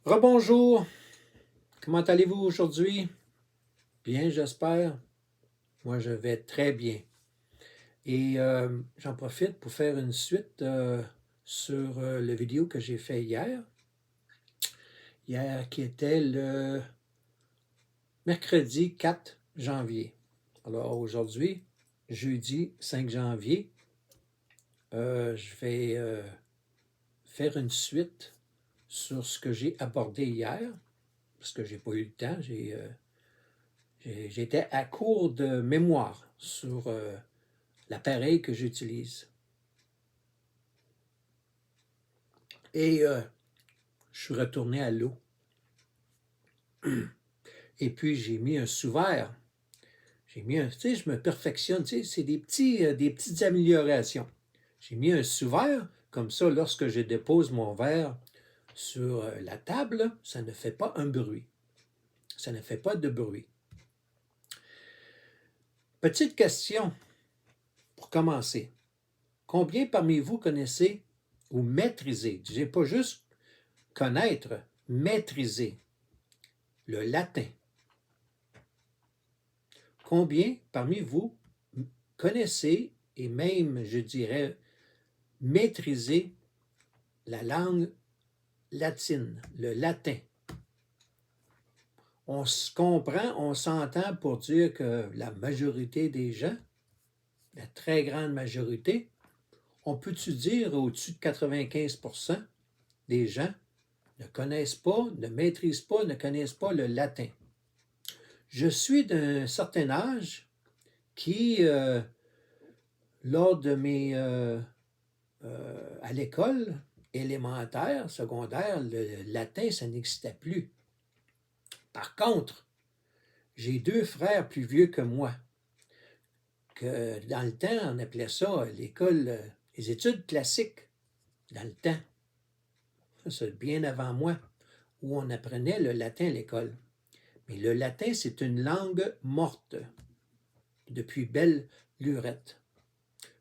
Rebonjour, comment allez-vous aujourd'hui? Bien, j'espère. Moi, je vais très bien. Et j'en profite pour faire une suite sur la vidéo que j'ai fait hier. Hier, qui était le mercredi 4 janvier. Alors aujourd'hui, jeudi 5 janvier, je vais faire une suite sur ce que j'ai abordé hier, parce que j'ai pas eu le temps. J'étais à court de mémoire sur l'appareil que j'utilise. Et je suis retourné à l'eau. Et puis, j'ai mis un sous-verre. Tu sais, je me perfectionne, tu sais, c'est des petites améliorations. J'ai mis un sous-verre, comme ça, lorsque je dépose mon verre sur la table, ça ne fait pas un bruit. Ça ne fait pas de bruit. Petite question pour commencer. Combien parmi vous connaissez ou maîtrisez, je n'ai pas juste connaître, maîtriser le latin? Combien parmi vous connaissez et même, je dirais, maîtriser la langue latine, le latin? On se comprend, on s'entend pour dire que la majorité des gens, la très grande majorité, on peut-tu dire au-dessus de 95% des gens ne connaissent pas, ne maîtrisent pas, ne connaissent pas le latin. Je suis d'un certain âge qui, lors de mes... à l'école élémentaire, secondaire, le latin, ça n'existait plus. Par contre, j'ai deux frères plus vieux que moi, que dans le temps, on appelait ça l'école, les études classiques, dans le temps. C'est bien avant moi, où on apprenait le latin à l'école. Mais le latin, c'est une langue morte depuis belle lurette.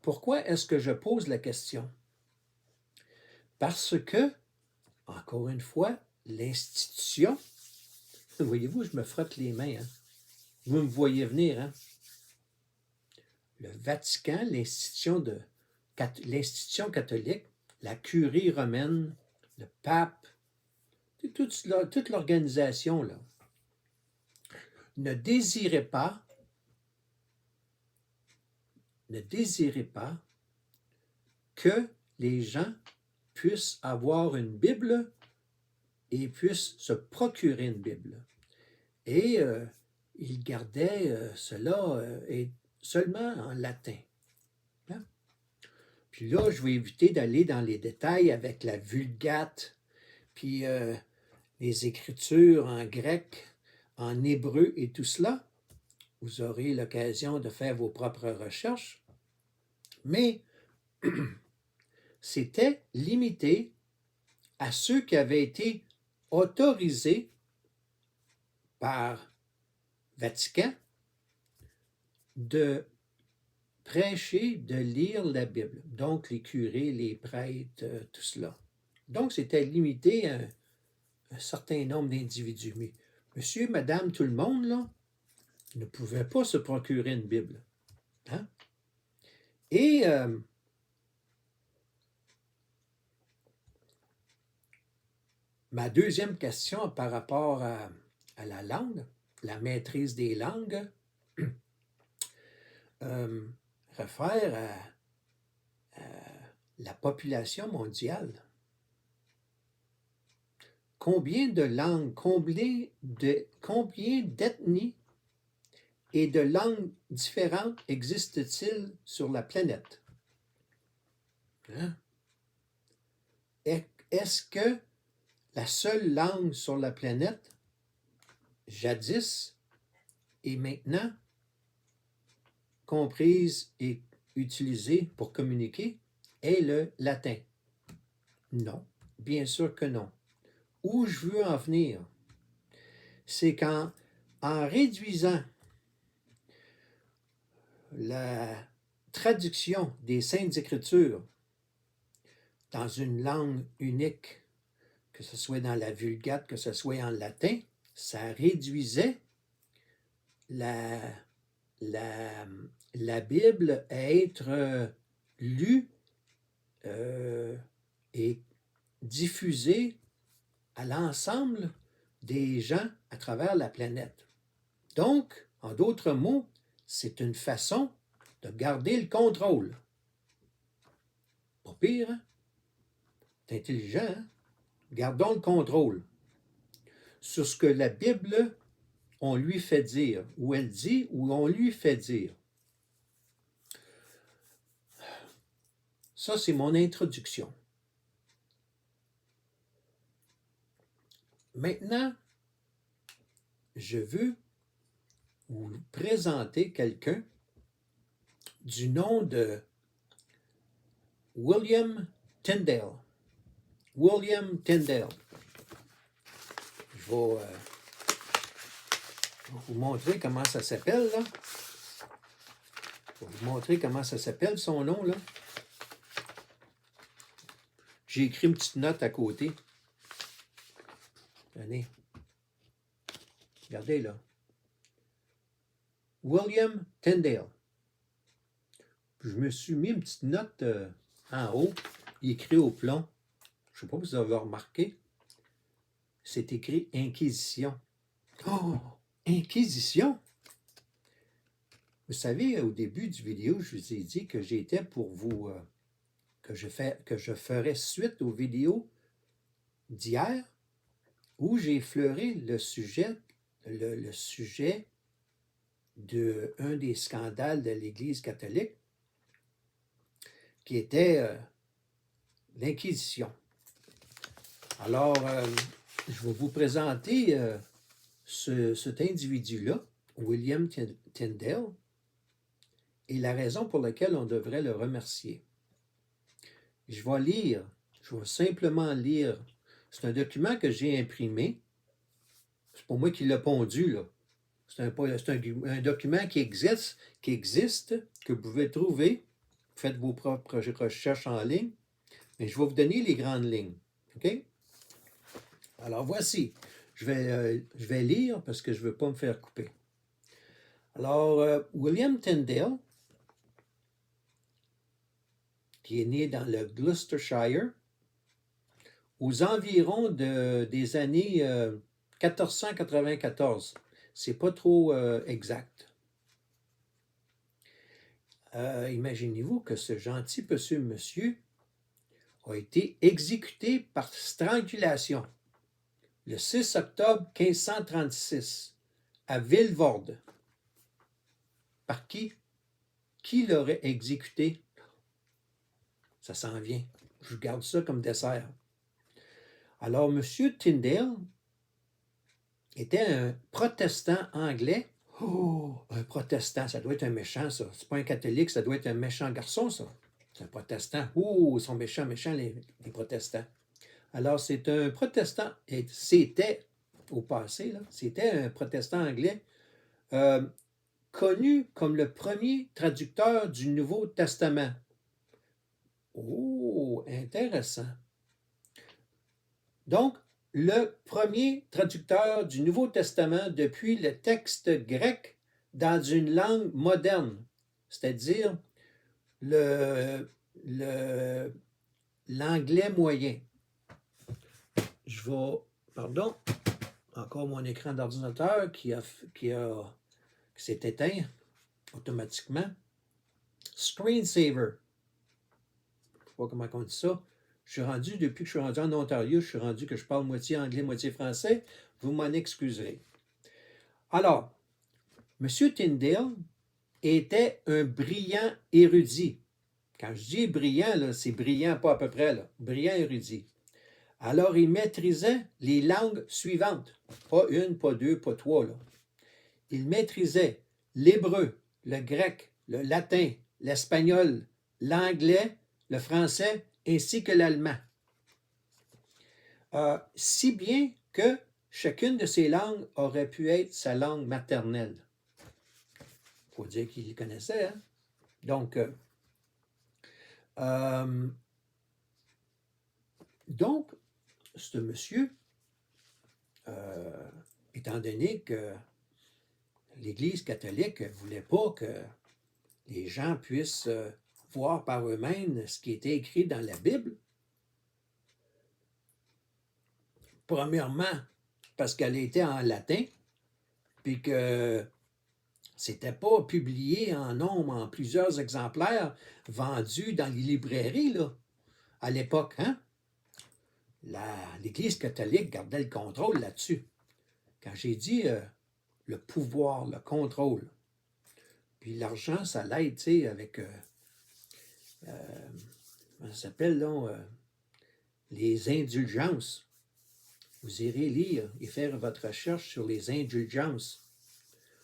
Pourquoi est-ce que je pose la question? Parce que, encore une fois, l'institution, voyez-vous, je me frotte les mains, hein? Vous me voyez venir, hein? Le Vatican, l'institution catholique, la curie romaine, le pape, toute l'organisation, là, ne désirait pas que les gens puissent avoir une Bible et puissent se procurer une Bible. Et ils gardaient cela seulement en latin. Hein? Puis là, je vais éviter d'aller dans les détails avec la Vulgate, puis les écritures en grec, en hébreu et tout cela. Vous aurez l'occasion de faire vos propres recherches. Mais c'était limité à ceux qui avaient été autorisés par Vatican de prêcher, de lire la Bible. Donc, les curés, les prêtres, tout cela. Donc, c'était limité à un certain nombre d'individus. Mais monsieur, madame, tout le monde, là, ne pouvait pas se procurer une Bible. Hein? Et ma deuxième question par rapport à la langue, la maîtrise des langues, réfère à la population mondiale. Combien de langues, combien d'ethnies et de langues différentes existent-ils sur la planète? Hein? Est-ce que la seule langue sur la planète, jadis et maintenant, comprise et utilisée pour communiquer, est le latin? Non, bien sûr que non. Où je veux en venir, c'est qu'en réduisant la traduction des Saintes Écritures dans une langue unique, que ce soit dans la Vulgate, que ce soit en latin, ça réduisait la, la Bible à être lue et diffusée à l'ensemble des gens à travers la planète. Donc, en d'autres mots, c'est une façon de garder le contrôle. Pas pire, hein? C'est intelligent, hein? Gardons le contrôle sur ce que la Bible, on lui fait dire, ou elle dit, ou on lui fait dire. Ça, c'est mon introduction. Maintenant, je veux vous présenter quelqu'un du nom de William Tyndale. William Tyndale. Je vais vous montrer comment ça s'appelle, là. Je vais vous montrer comment ça s'appelle, son nom, là. J'ai écrit une petite note à côté. Tenez. Regardez, là. William Tyndale. Puis je me suis mis une petite note en haut, écrit au plomb. Je ne sais pas si vous avez remarqué. C'est écrit Inquisition. Oh! Inquisition! Vous savez, au début du vidéo, je vous ai dit que j'étais pour vous... que je ferais suite aux vidéos d'hier où j'ai effleuré le sujet d'un des scandales de l'Église catholique qui était l'Inquisition. Alors, je vais vous présenter cet individu-là, William Tyndale, et la raison pour laquelle on devrait le remercier. Je vais simplement lire. C'est un document que j'ai imprimé. C'est pas moi qui l'ai pondu, là. C'est un document qui existe, que vous pouvez trouver. Faites vos propres recherches en ligne. Mais je vais vous donner les grandes lignes. OK? Alors, voici. Je vais lire parce que je ne veux pas me faire couper. Alors, William Tyndale, qui est né dans le Gloucestershire, aux environs des années 1494. C'est pas trop exact. Imaginez-vous que ce gentil monsieur a été exécuté par strangulation le 6 octobre 1536 à Vilvoorde. Par qui? Qui l'aurait exécuté? Ça s'en vient. Je garde ça comme dessert. Alors, M. Tyndale était un protestant anglais. Oh, un protestant, ça doit être un méchant, ça. C'est pas un catholique, ça doit être un méchant garçon, ça. C'est un protestant. Oh, ils sont méchants, les protestants. Alors, c'est un protestant, et c'était, au passé, là, c'était un protestant anglais connu comme le premier traducteur du Nouveau Testament. Oh, intéressant. Donc, le premier traducteur du Nouveau Testament depuis le texte grec dans une langue moderne, c'est-à-dire l'anglais moyen. Pardon, encore mon écran d'ordinateur qui s'est éteint automatiquement. Screensaver. Je ne sais pas comment on dit ça. Depuis que je suis rendu en Ontario, je suis rendu que je parle moitié anglais, moitié français. Vous m'en excuserez. Alors, M. Tyndale était un brillant érudit. Quand je dis brillant, là, c'est brillant pas à peu près, là. Brillant érudit. Alors, il maîtrisait les langues suivantes. Pas une, pas deux, pas trois, là. Il maîtrisait l'hébreu, le grec, le latin, l'espagnol, l'anglais, le français, ainsi que l'allemand. Si bien que chacune de ces langues aurait pu être sa langue maternelle. Il faut dire qu'il les connaissait. Hein? Donc, ce monsieur, étant donné que l'Église catholique ne voulait pas que les gens puissent voir par eux-mêmes ce qui était écrit dans la Bible, premièrement, parce qu'elle était en latin, puis que c'était pas publié en nombre, en plusieurs exemplaires, vendus dans les librairies, là, à l'époque, hein? L'Église catholique gardait le contrôle là-dessus. Quand j'ai dit le pouvoir, le contrôle, puis l'argent, ça l'aide, tu sais, avec, comment ça s'appelle, là, les indulgences. Vous irez lire et faire votre recherche sur les indulgences.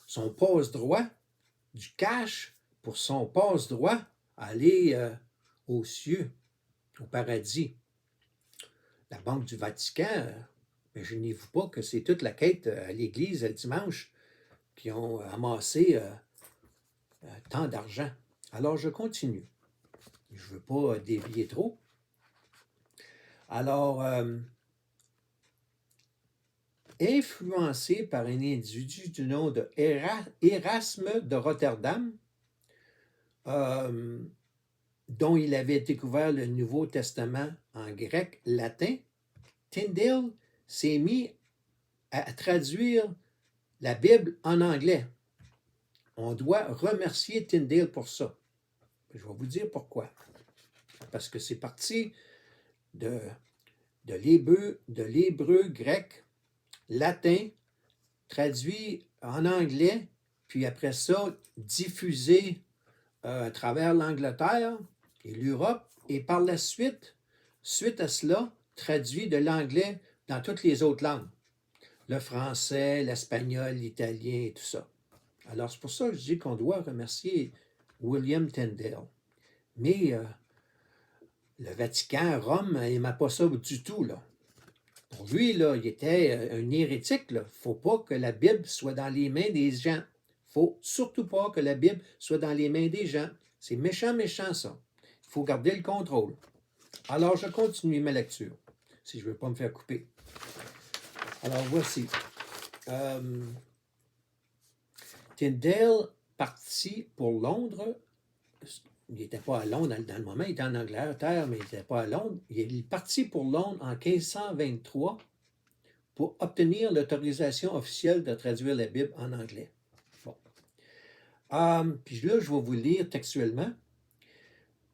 Son passe-droit, du cash pour son passe-droit, aller aux cieux, au paradis. La Banque du Vatican, imaginez-vous pas que c'est toute la quête à l'Église le dimanche qui ont amassé tant d'argent. Alors, je continue. Je ne veux pas dévier trop. Alors, influencé par un individu du nom de Erasme de Rotterdam, dont il avait découvert le Nouveau Testament en grec latin, Tyndale s'est mis à traduire la Bible en anglais. On doit remercier Tyndale pour ça. Je vais vous dire pourquoi. Parce que c'est parti de l'hébreu grec, latin, traduit en anglais, puis après ça, diffusé à travers l'Angleterre et l'Europe, et par la suite à cela, traduit de l'anglais dans toutes les autres langues. Le français, l'espagnol, l'italien et tout ça. Alors, c'est pour ça que je dis qu'on doit remercier William Tyndale. Mais le Vatican, Rome, il n'aimait pas ça du tout, là. Pour lui, là, il était un hérétique. Il ne faut pas que la Bible soit dans les mains des gens. Il ne faut surtout pas que la Bible soit dans les mains des gens. C'est méchant, méchant, ça. Il faut garder le contrôle. Alors, je continue ma lecture, si je ne veux pas me faire couper. Alors, voici. Tyndale partit pour Londres. Il n'était pas à Londres dans le moment, il était en Angleterre, mais il n'était pas à Londres. Il est parti pour Londres en 1523 pour obtenir l'autorisation officielle de traduire la Bible en anglais. Bon. Puis là, je vais vous lire textuellement.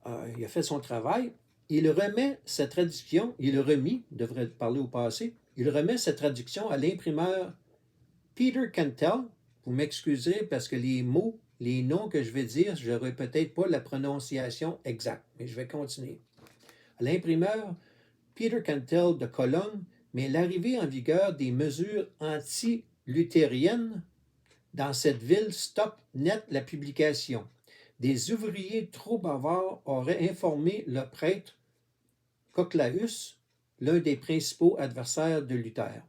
Il a fait son travail. Il remet cette traduction, il a remis, il devrait parler au passé, il remet cette traduction à l'imprimeur Peter Cantell. Vous m'excusez parce que les mots, les noms que je vais dire, je n'aurai peut-être pas la prononciation exacte, mais je vais continuer. À l'imprimeur Peter Cantell de Cologne, mais l'arrivée en vigueur des mesures anti-luthériennes dans cette ville stoppe net la publication. Des ouvriers trop bavards auraient informé le prêtre Cochlaeus, l'un des principaux adversaires de Luther.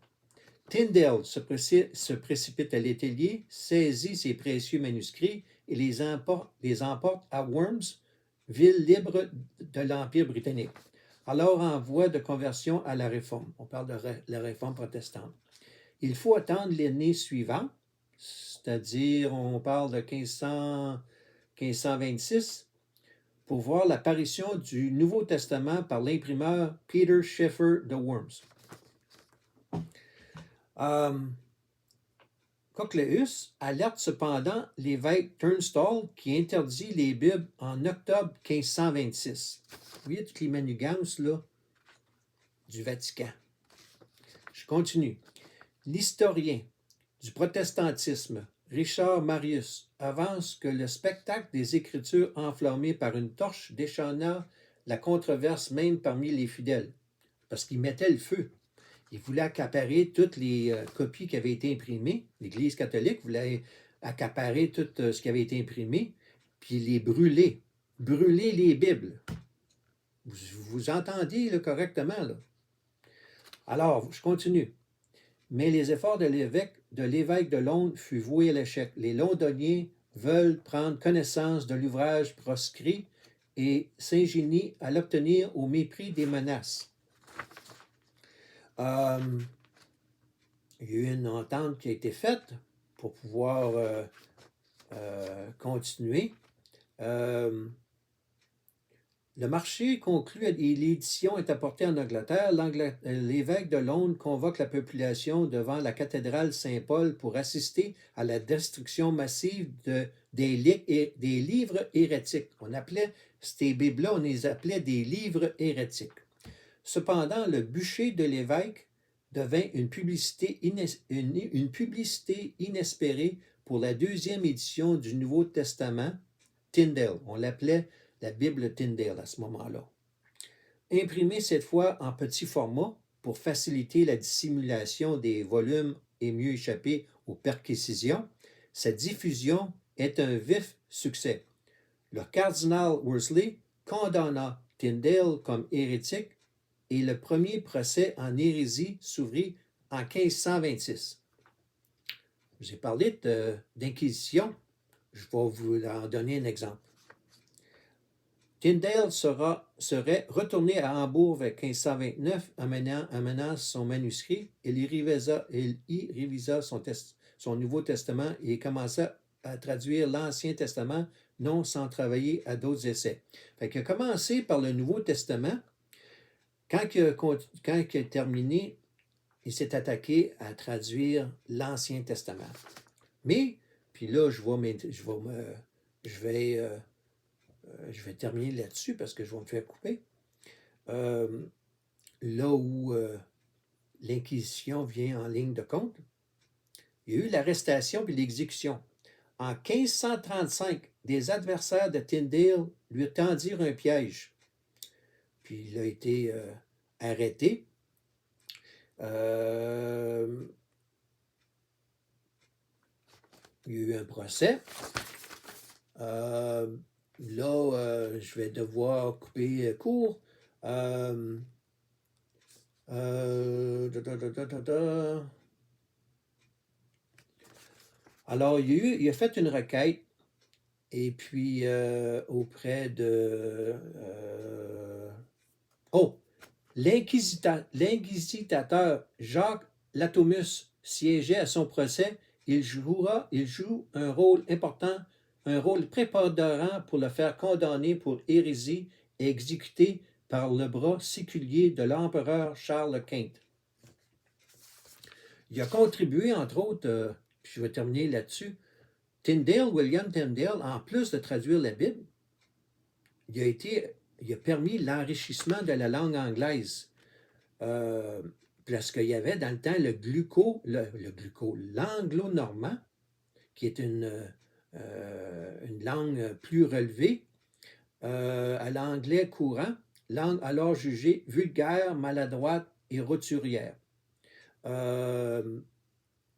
Tyndale se précipite à l'atelier, saisit ses précieux manuscrits et les emporte à Worms, ville libre de l'Empire britannique, alors en voie de conversion à la Réforme. On parle de la Réforme protestante. Il faut attendre l'année suivante, c'est-à-dire on parle de 1526, pour voir l'apparition du Nouveau Testament par l'imprimeur Peter Scheffer de Worms. Cochlaeus alerte cependant l'évêque Turnstall qui interdit les Bibles en octobre 1526. Vous voyez toutes les manigances là, du Vatican. Je continue. L'historien du protestantisme, Richard Marius, avance que le spectacle des Écritures enflammées par une torche déchaîna la controverse même parmi les fidèles, parce qu'ils mettaient le feu. Ils voulaient accaparer toutes les copies qui avaient été imprimées. L'Église catholique voulait accaparer tout ce qui avait été imprimé, puis les brûler. Brûler les Bibles. Vous entendez là, correctement, là. Alors, je continue. Mais les efforts de l'évêque de Londres furent voués à l'échec. Les Londoniens veulent prendre connaissance de l'ouvrage proscrit et s'ingénient à l'obtenir au mépris des menaces. Il y a eu une entente qui a été faite pour pouvoir continuer. Le marché conclut et l'édition est apportée en Angleterre. L'évêque de Londres convoque la population devant la cathédrale Saint-Paul pour assister à la destruction massive des livres hérétiques. On appelait ces Bibles-là, on les appelait des livres hérétiques. Cependant, le bûcher de l'évêque devint une publicité inespérée pour la deuxième édition du Nouveau Testament, Tyndale. On l'appelait la Bible Tyndale à ce moment-là. Imprimée cette fois en petit format pour faciliter la dissimulation des volumes et mieux échapper aux perquisitions, sa diffusion est un vif succès. Le cardinal Wolsey condamna Tyndale comme hérétique et le premier procès en hérésie s'ouvrit en 1526. J'ai parlé d'inquisition, je vais vous en donner un exemple. Tyndale serait retourné à Hambourg vers 1529, amenant son manuscrit. Il y révisa son Nouveau Testament et commença à traduire l'Ancien Testament, non sans travailler à d'autres essais. Fait qu'il a commencé par le Nouveau Testament. Quand il a terminé, il s'est attaqué à traduire l'Ancien Testament. Mais, puis là, je vais terminer là-dessus parce que je vais me faire couper. Là où l'Inquisition vient en ligne de compte, il y a eu l'arrestation puis l'exécution. En 1535, des adversaires de Tyndale lui tendirent un piège. Puis il a été arrêté. Il y a eu un procès. Là, je vais devoir couper court. Alors, il a fait une requête, et puis auprès de... l'inquisitateur Jacques Latomus siégeait à son procès. Il joue un rôle important, un rôle prépondérant pour le faire condamner pour hérésie et exécuter par le bras séculier de l'empereur Charles V. Il a contribué, entre autres, puis je vais terminer là-dessus, William Tyndale, en plus de traduire la Bible, il a permis l'enrichissement de la langue anglaise. Parce qu'il y avait dans le temps l'anglo-normand, qui est une langue plus relevée, à l'anglais courant, langue alors jugée vulgaire, maladroite et roturière.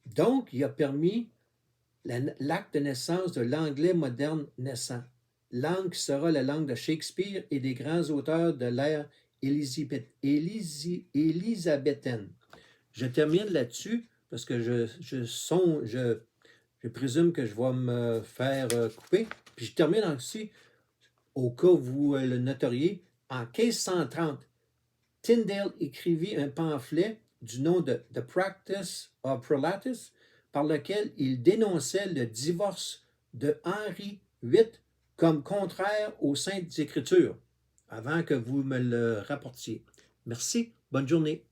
Donc, il a permis l'acte de naissance de l'anglais moderne naissant, langue qui sera la langue de Shakespeare et des grands auteurs de l'ère élisabéthaine. Je termine là-dessus parce que je présume que je vais me faire couper. Puis je termine aussi, au cas où vous le noteriez, en 1530, Tyndale écrivit un pamphlet du nom de The Practice of Prelatus, par lequel il dénonçait le divorce de Henri VIII comme contraire aux Saintes Écritures, avant que vous me le rapportiez. Merci, bonne journée.